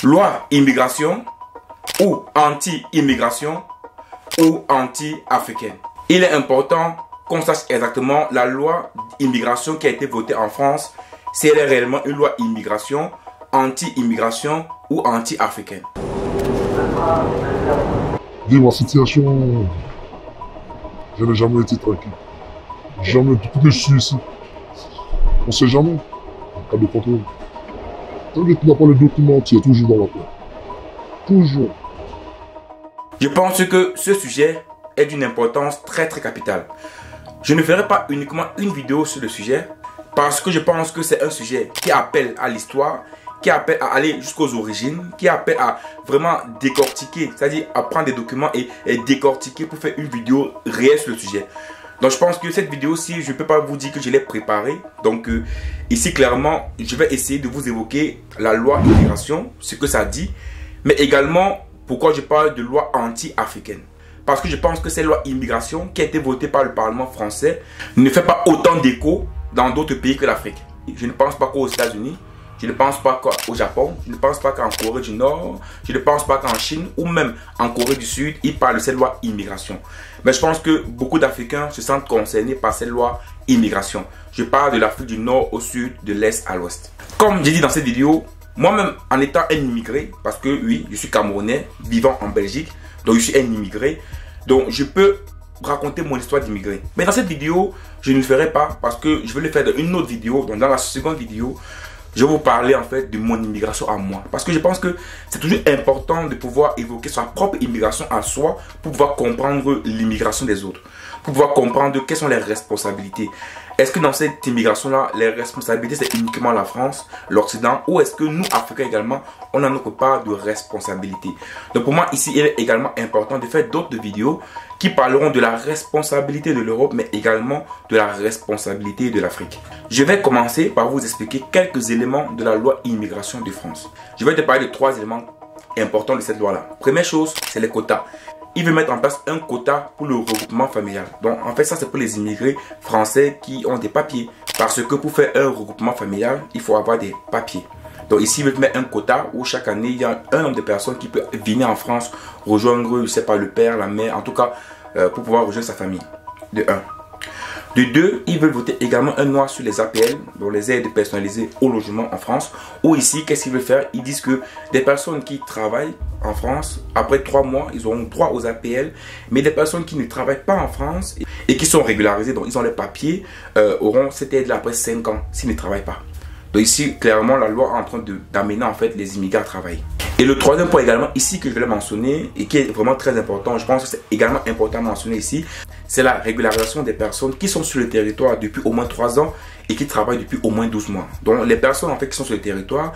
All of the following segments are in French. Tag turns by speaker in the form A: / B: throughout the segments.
A: Loi immigration ou anti-immigration ou anti-africaine. Il est important qu'on sache exactement la loi immigration qui a été votée en France, si elle est réellement une loi immigration, anti-immigration ou anti-africaine.
B: Dis ma situation, je n'ai jamais été tranquille. Jamais, depuis que je suis ici. On ne sait jamais, en cas de contrôle. Tant que tu n'as pas les documents, tu es toujours dans la paix. Toujours.
A: Je pense que ce sujet est d'une importance très capitale. Je ne ferai pas uniquement une vidéo sur le sujet parce que je pense que c'est un sujet qui appelle à l'histoire, qui appelle à aller jusqu'aux origines, qui appelle à vraiment décortiquer, c'est-à-dire à prendre des documents et décortiquer pour faire une vidéo réelle sur le sujet. Donc je pense que cette vidéo-ci, je ne peux pas vous dire que je l'ai préparée. Donc ici clairement, je vais essayer de vous évoquer la loi immigration, ce que ça dit, mais également pourquoi je parle de loi anti-africaine. Parce que je pense que cette loi immigration qui a été votée par le Parlement français ne fait pas autant d'écho dans d'autres pays que l'Afrique. Je ne pense pas qu'aux États-Unis, je ne pense pas qu'au Japon, je ne pense pas qu'en Corée du Nord, je ne pense pas qu'en Chine ou même en Corée du Sud, ils parlent de cette loi immigration. Mais je pense que beaucoup d'Africains se sentent concernés par cette loi immigration. Je parle de l'Afrique du Nord au Sud, de l'Est à l'Ouest. Comme j'ai dit dans cette vidéo, moi-même en étant un immigré, parce que oui, je suis Camerounais, vivant en Belgique, donc je suis un immigré, donc je peux raconter mon histoire d'immigré. Mais dans cette vidéo, je ne le ferai pas parce que je vais le faire dans une autre vidéo. Donc dans la seconde vidéo, je vais vous parler en fait de mon immigration à moi. Parce que je pense que c'est toujours important de pouvoir évoquer sa propre immigration à soi pour pouvoir comprendre l'immigration des autres. Pour pouvoir comprendre quelles sont les responsabilités. Est-ce que dans cette immigration-là, les responsabilités c'est uniquement la France, l'Occident, ou est-ce que nous, Africains également, on a notre part de responsabilité? Donc pour moi, ici, il est également important de faire d'autres vidéos qui parleront de la responsabilité de l'Europe, mais également de la responsabilité de l'Afrique. Je vais commencer par vous expliquer quelques éléments de la loi immigration de France. Je vais te parler de 3 éléments importants de cette loi-là. Première chose, c'est les quotas. Il veut mettre en place un quota pour le regroupement familial. Donc en fait ça c'est pour les immigrés français qui ont des papiers. Parce que pour faire un regroupement familial, il faut avoir des papiers. Donc ici il veut mettre un quota où chaque année il y a un nombre de personnes qui peut venir en France rejoindre, je sais pas, le père, la mère, en tout cas pour pouvoir rejoindre sa famille. De 1. De 2, ils veulent voter également un loi sur les APL, donc les aides personnalisées au logement en France. Ou ici, qu'est-ce qu'ils veulent faire? Ils disent que des personnes qui travaillent en France, après 3 mois, ils auront droit aux APL. Mais des personnes qui ne travaillent pas en France et qui sont régularisées, donc ils ont les papiers, auront cette aide-là après 5 ans s'ils ne travaillent pas. Donc ici, clairement, la loi est en train d'amener en fait les immigrés à travailler. Et le troisième point également ici que je vais mentionner et qui est vraiment très important, je pense que c'est également important à mentionner ici, c'est la régularisation des personnes qui sont sur le territoire depuis au moins 3 ans et qui travaillent depuis au moins 12 mois. Donc les personnes en fait qui sont sur le territoire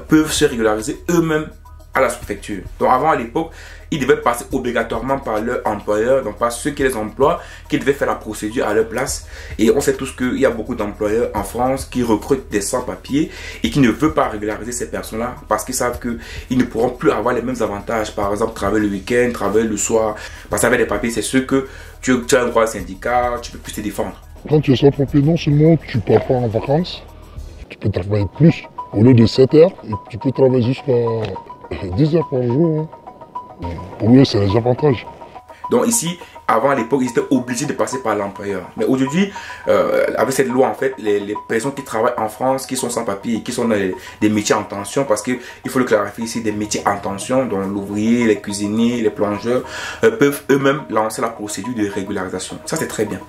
A: peuvent se régulariser eux-mêmes à la sous-préfecture. Donc avant à l'époque, ils devaient passer obligatoirement par leur employeur, donc par ceux qui les emploient, qui devaient faire la procédure à leur place. Et on sait tous qu'il y a beaucoup d'employeurs en France qui recrutent des sans-papiers et qui ne veulent pas régulariser ces personnes-là parce qu'ils savent qu'ils ne pourront plus avoir les mêmes avantages. Par exemple, travailler le week-end, travailler le soir. Parce qu'avec les papiers, c'est sûr que tu as un droit syndical, tu peux plus te défendre.
B: Quand tu es sans papier, non seulement tu ne pars pas en vacances, tu peux travailler plus. Au lieu de 7 heures, tu peux travailler jusqu'à 10 heures par jour. Hein. Pour eux, c'est les avantages.
A: Donc ici, avant à l'époque, ils étaient obligés de passer par l'employeur. Mais aujourd'hui, avec cette loi, en fait, les personnes qui travaillent en France, qui sont sans papier, qui sont dans des métiers en tension, parce qu'il faut le clarifier ici, des métiers en tension, dont l'ouvrier, les cuisiniers, les plongeurs, peuvent eux-mêmes lancer la procédure de régularisation. Ça, c'est très bien.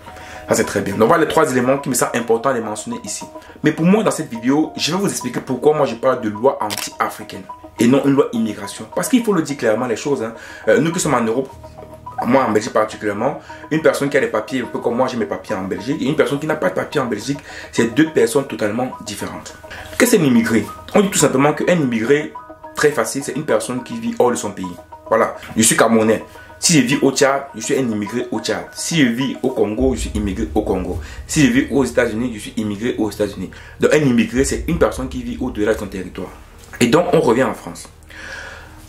A: Ça, c'est très bien. Donc, voilà les 3 éléments qui me semblent importants à les mentionner ici. Mais pour moi, dans cette vidéo, je vais vous expliquer pourquoi moi je parle de loi anti-africaine et non une loi immigration. Parce qu'il faut le dire clairement les choses. Hein. Nous qui sommes en Europe, moi en Belgique particulièrement, une personne qui a des papiers, un peu comme moi j'ai mes papiers en Belgique, et une personne qui n'a pas de papiers en Belgique, c'est 2 personnes totalement différentes. Qu'est-ce que c'est un immigré? On dit tout simplement qu'un immigré, très facile, c'est une personne qui vit hors de son pays. Voilà, je suis Camerounais. Si je vis au Tchad, je suis un immigré au Tchad. Si je vis au Congo, je suis immigré au Congo. Si je vis aux États-Unis, je suis immigré aux États-Unis. Donc un immigré, c'est une personne qui vit au-delà de son territoire. Et donc on revient en France.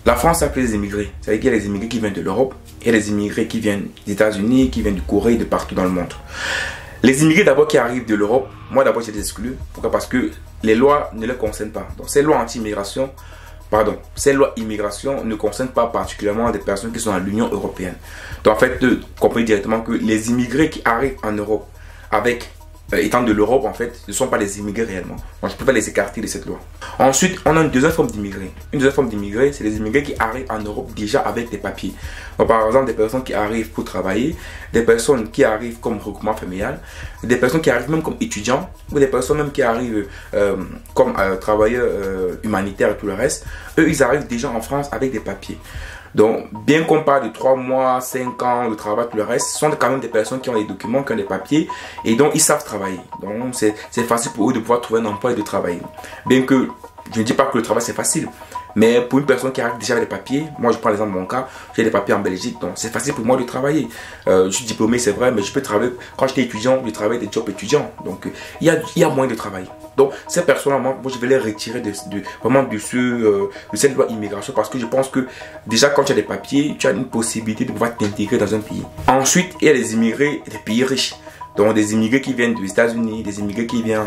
A: La France a les immigrés. C'est-à-dire qu'il y a les immigrés qui viennent de l'Europe, il y a les immigrés qui viennent des États-Unis, qui viennent du Corée, de partout dans le monde. Les immigrés d'abord qui arrivent de l'Europe, moi d'abord j'ai des exclus. Pourquoi? Parce que les lois ne les concernent pas. Donc ces lois anti-immigration, pardon, ces lois immigration ne concernent pas particulièrement des personnes qui sont dans l'Union européenne. Donc en fait, comprenez directement que les immigrés qui arrivent en Europe avec étant de l'Europe, en fait, ce ne sont pas des immigrés réellement. Donc, je ne peux pas les écarter de cette loi. Ensuite, on a une deuxième forme d'immigrés. Une deuxième forme d'immigrés, c'est les immigrés qui arrivent en Europe déjà avec des papiers. Donc, par exemple, des personnes qui arrivent pour travailler, des personnes qui arrivent comme regroupement familial, des personnes qui arrivent même comme étudiants, ou des personnes même qui arrivent comme travailleurs humanitaires et tout le reste. Eux, ils arrivent déjà en France avec des papiers. Donc, bien qu'on parle de 3 mois, 5 ans de travail, tout le reste, ce sont quand même des personnes qui ont des documents, qui ont des papiers, et donc ils savent travailler. Donc, c'est facile pour eux de pouvoir trouver un emploi et de travailler. Bien que, je ne dis pas que le travail c'est facile, mais pour une personne qui arrive déjà avec des papiers, moi je prends l'exemple de mon cas, j'ai des papiers en Belgique, donc c'est facile pour moi de travailler. Je suis diplômé, c'est vrai, mais je peux travailler, quand j'étais étudiant, je travaillais des jobs étudiants, donc il y a moyen de travailler. Donc ces personnes-là, moi je vais les retirer vraiment de cette loi immigration parce que je pense que déjà quand tu as des papiers, tu as une possibilité de pouvoir t'intégrer dans un pays. Ensuite, il y a les immigrés des pays riches. Donc des immigrés qui viennent des États-Unis, des immigrés qui viennent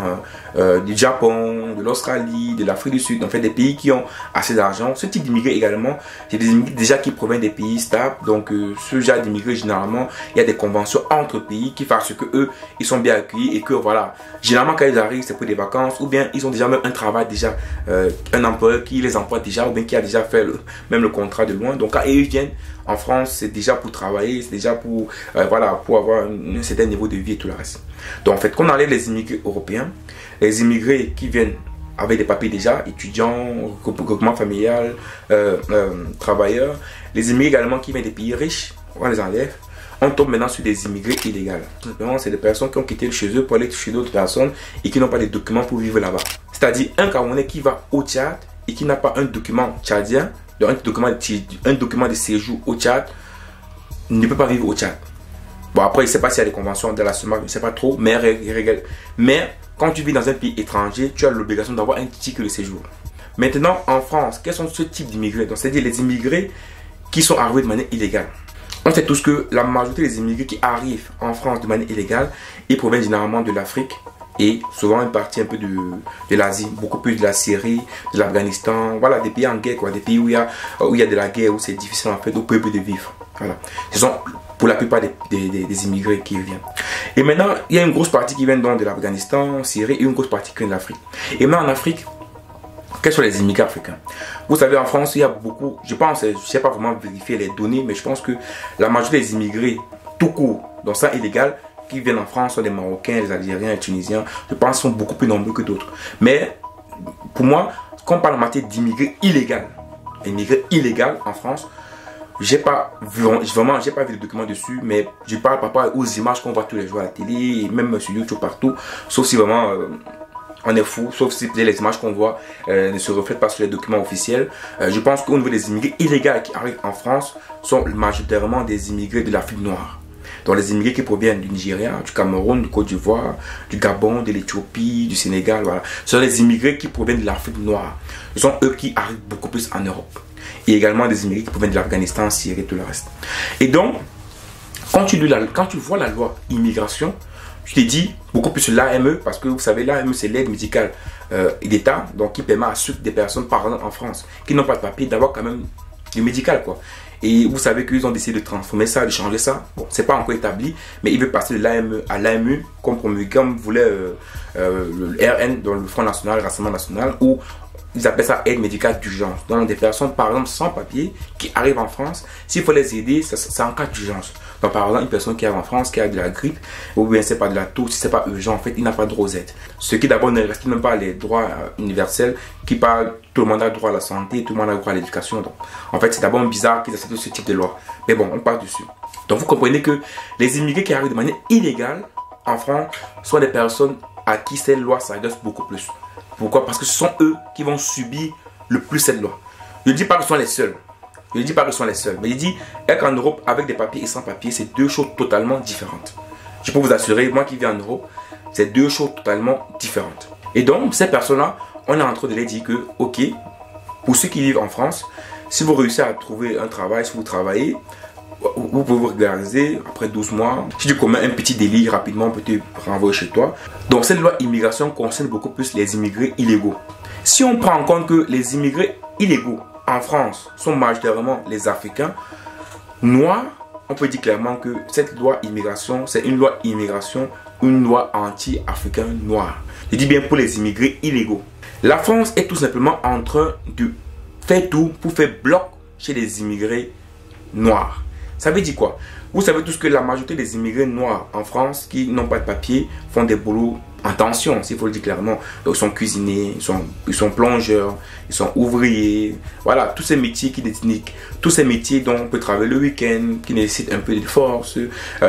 A: du Japon, de l'Australie, de l'Afrique du Sud, en fait des pays qui ont assez d'argent. Ce type d'immigrés également, c'est des immigrés déjà qui proviennent des pays stables. Donc ce genre d'immigrés, généralement, il y a des conventions entre pays qui fassent que eux, ils sont bien accueillis et que voilà, généralement quand ils arrivent, c'est pour des vacances ou bien ils ont déjà même un travail déjà, un employeur qui les emploie déjà ou bien qui a déjà fait même le contrat de loin. Donc quand ils viennent en France, c'est déjà pour travailler, c'est déjà pour, voilà, pour avoir un certain niveau de vie et tout le reste. Donc en fait, quand on enlève les immigrés européens, les immigrés qui viennent avec des papiers déjà, étudiants, regroupement familial, travailleurs, les immigrés également qui viennent des pays riches, on les enlève. On tombe maintenant sur des immigrés illégaux. Tout simplement, c'est des personnes qui ont quitté chez eux pour aller chez d'autres personnes et qui n'ont pas de documents pour vivre là-bas. C'est-à-dire un Camerounais qui va au Tchad et qui n'a pas un document tchadien, un document de séjour au Tchad, ne peut pas vivre au Tchad. Bon, après, je ne sais pas s'il y a des conventions de la SEMAC, je ne sais pas trop, mais quand tu vis dans un pays étranger, tu as l'obligation d'avoir un titre de séjour. Maintenant, en France, quels sont ce type d'immigrés? Donc, c'est-à-dire les immigrés qui sont arrivés de manière illégale. On sait tous que la majorité des immigrés qui arrivent en France de manière illégale, ils proviennent généralement de l'Afrique et souvent une partie un peu de l'Asie, beaucoup plus de la Syrie, de l'Afghanistan, voilà, des pays en guerre, quoi, des pays où il y a de la guerre, où c'est difficile en fait au peuple de vivre. Voilà. Ce sont pour la plupart des immigrés qui viennent. Et maintenant, il y a une grosse partie qui vient donc de l'Afghanistan, Syrie, et une grosse partie qui vient de l'Afrique. Et maintenant en Afrique, quels sont les immigrés africains? Vous savez, en France, il y a beaucoup, je pense, je ne sais pas vraiment vérifier les données, mais je pense que la majorité des immigrés, tout court, dans ça illégal, qui viennent en France sont des Marocains, les Algériens, les Tunisiens, je pense, sont beaucoup plus nombreux que d'autres. Mais pour moi, quand on parle en matière d'immigrés illégaux en France, j'ai pas vu de documents dessus, mais je parle par rapport aux images qu'on voit tous les jours à la télé, et même sur YouTube partout, sauf si vraiment on est fou, sauf si les images qu'on voit ne se reflètent pas sur les documents officiels. Je pense qu'au niveau des immigrés illégaux qui arrivent en France, sont majoritairement des immigrés de l'Afrique noire. Donc les immigrés qui proviennent du Nigeria, du Cameroun, du Côte d'Ivoire, du Gabon, de l'Éthiopie, du Sénégal, voilà. Ce sont les immigrés qui proviennent de l'Afrique noire. Ce sont eux qui arrivent beaucoup plus en Europe. Et également des immigrés qui proviennent de l'Afghanistan, Syrie et tout le reste. Et donc, quand tu vois la loi immigration, tu te dis beaucoup plus sur l'AME, parce que vous savez, l'AME c'est l'aide médicale d'État, donc qui permet à ceux des personnes, par exemple en France, qui n'ont pas de papier, d'avoir quand même du médical, quoi. Et vous savez qu'ils ont décidé de transformer ça, de changer ça. Bon, c'est pas encore établi, mais ils veulent passer de l'AME à l'AMU, comme voulait le RN, dans le Front National, le Rassemblement National, où ils appellent ça aide médicale d'urgence. Donc des personnes, par exemple, sans papier, qui arrivent en France, s'il faut les aider, c'est en cas d'urgence. Donc par exemple, une personne qui arrive en France, qui a de la grippe, ou bien c'est pas de la toux, si c'est pas urgent, en fait, il n'a pas de droit aux aides. Ce qui d'abord ne respecte même pas les droits universels, qui parlent, tout le monde a droit à la santé, tout le monde a droit à l'éducation. Donc en fait, c'est d'abord bizarre qu'ils acceptent ce type de loi. Mais bon, on part dessus. Donc vous comprenez que les immigrés qui arrivent de manière illégale en France sont des personnes à qui cette loi s'adresse beaucoup plus. Pourquoi? Parce que ce sont eux qui vont subir le plus cette loi. Je ne dis pas que ce sont les seuls. Je ne dis pas que ce sont les seuls. Mais je dis qu'en Europe, avec des papiers et sans papiers, c'est deux choses totalement différentes. Je peux vous assurer, moi qui vis en Europe, c'est deux choses totalement différentes. Et donc, ces personnes-là, on est en train de les dire que, ok, pour ceux qui vivent en France, si vous réussissez à trouver un travail, si vous travaillez, vous pouvez vous régulariser après 12 mois. Si tu commets un petit délit, rapidement, on peut te renvoyer chez toi. Donc cette loi immigration concerne beaucoup plus les immigrés illégaux. Si on prend en compte que les immigrés illégaux en France sont majoritairement les Africains noirs, on peut dire clairement que cette loi immigration, c'est une loi immigration, une loi anti-africain noir. Je dis bien pour les immigrés illégaux. La France est tout simplement en train de faire tout pour faire bloc chez les immigrés noirs. Ça veut dire quoi? Vous savez tous que la majorité des immigrés noirs en France qui n'ont pas de papier font des boulots en tension, s'il faut le dire clairement. Donc, ils sont cuisiniers, ils sont plongeurs, ils sont ouvriers. Voilà, tous ces métiers tous ces métiers dont on peut travailler le week-end, qui nécessitent un peu de force,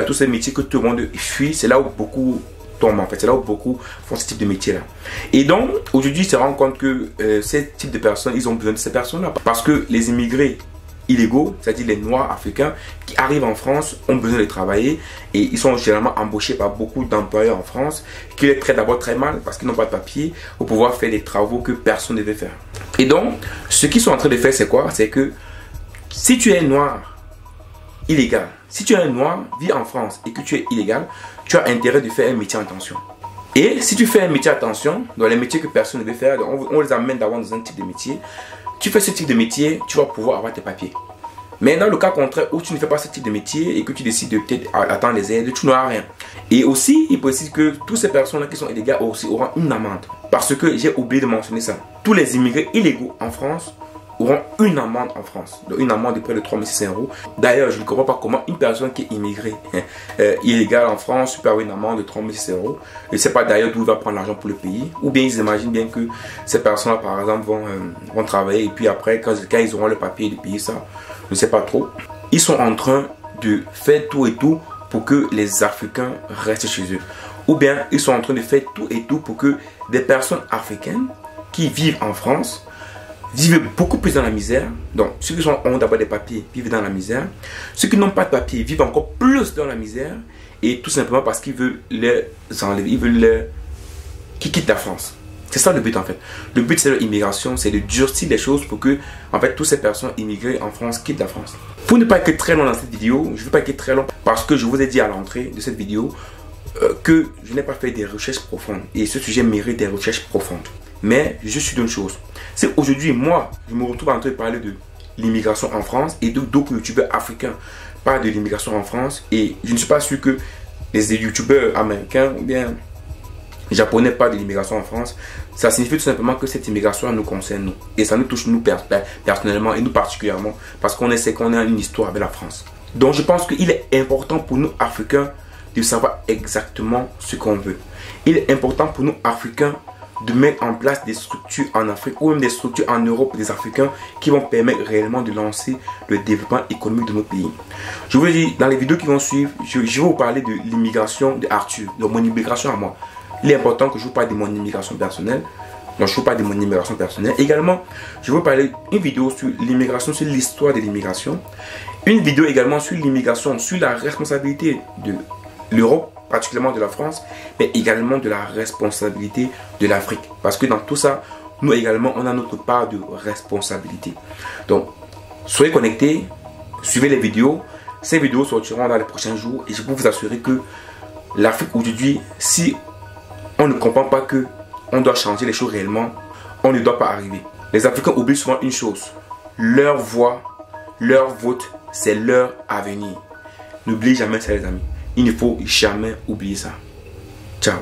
A: tous ces métiers que tout le monde fuit, c'est là où beaucoup tombent en fait. C'est là où beaucoup font ce type de métier-là. Et donc, aujourd'hui, ils se rendent compte que ces types de personnes, ils ont besoin de ces personnes-là. Parce que les immigrés illégaux, c'est-à-dire les noirs africains qui arrivent en France, ont besoin de travailler et ils sont généralement embauchés par beaucoup d'employeurs en France qui les traitent d'abord très mal parce qu'ils n'ont pas de papier pour pouvoir faire des travaux que personne ne devait faire. Et donc, ce qu'ils sont en train de faire, c'est quoi? C'est que si tu es noir illégal, si tu es un noir, vis en France et que tu es illégal, tu as intérêt de faire un métier en tension. Et si tu fais un métier en tension, dans les métiers que personne ne veut faire, on les amène d'abord dans un type de métier. Tu fais ce type de métier, tu vas pouvoir avoir tes papiers. Mais dans le cas contraire où tu ne fais pas ce type de métier et que tu décides de peut-être attendre les aides, tu n'auras rien. Et aussi, il précise que toutes ces personnes-là qui sont illégales aussi auront une amende. Parce que j'ai oublié de mentionner ça. Tous les immigrés illégaux en France auront une amende en France. Donc une amende de près de 3 600 €. D'ailleurs, je ne comprends pas comment une personne qui est immigrée, illégale en France, peut avoir une amende de 3 600 €. Je ne sais pas d'ailleurs d'où il va prendre l'argent pour le payer. Ou bien ils imaginent bien que ces personnes-là, par exemple, vont travailler et puis après, quand ils auront le papier de payer ça, je ne sais pas trop. Ils sont en train de faire tout et tout pour que les Africains restent chez eux. Ou bien ils sont en train de faire tout et tout pour que des personnes africaines qui vivent en France vivent beaucoup plus dans la misère. Donc, ceux qui ont d'abord des papiers vivent dans la misère. Ceux qui n'ont pas de papiers vivent encore plus dans la misère. Et tout simplement parce qu'ils veulent les enlever, ils veulent qu'ils quittent la France. C'est ça le but en fait. Le but c'est l'immigration, c'est de durcir les choses pour que en fait toutes ces personnes immigrées en France quittent la France. Pour ne pas être très long dans cette vidéo, je ne veux pas être très long parce que je vous ai dit à l'entrée de cette vidéo que je n'ai pas fait des recherches profondes. Et ce sujet mérite des recherches profondes. Mais je suis d'une chose. C'est aujourd'hui, moi, je me retrouve en train de parler de l'immigration en France et d'autres youtubeurs africains parlent de l'immigration en France. Et je ne suis pas sûr que les youtubeurs américains ou bien japonais parlent de l'immigration en France. Ça signifie tout simplement que cette immigration nous concerne nous. Et ça nous touche nous personnellement et nous particulièrement parce qu'on sait qu'on a une histoire avec la France. Donc je pense qu'il est important pour nous Africains de savoir exactement ce qu'on veut. Il est important pour nous Africains de mettre en place des structures en Afrique ou même des structures en Europe des Africains qui vont permettre réellement de lancer le développement économique de nos pays. Je vous dis, dans les vidéos qui vont suivre, je vais vous parler de l'immigration de Arthur, de mon immigration à moi. Il est important que je vous parle de mon immigration personnelle. Donc je vous parle de mon immigration personnelle. Également, je vais vous parler une vidéo sur l'immigration, sur l'histoire de l'immigration. Une vidéo également sur l'immigration, sur la responsabilité de l'Europe, particulièrement de la France, mais également de la responsabilité de l'Afrique. Parce que dans tout ça, nous également, on a notre part de responsabilité. Donc, soyez connectés, suivez les vidéos. Ces vidéos sortiront dans les prochains jours et je peux vous assurer que l'Afrique aujourd'hui, si on ne comprend pas que on doit changer les choses réellement, on ne doit pas arriver. Les Africains oublient souvent une chose. Leur voix, leur vote, c'est leur avenir. N'oubliez jamais ça les amis. Il ne faut jamais oublier ça. Ciao.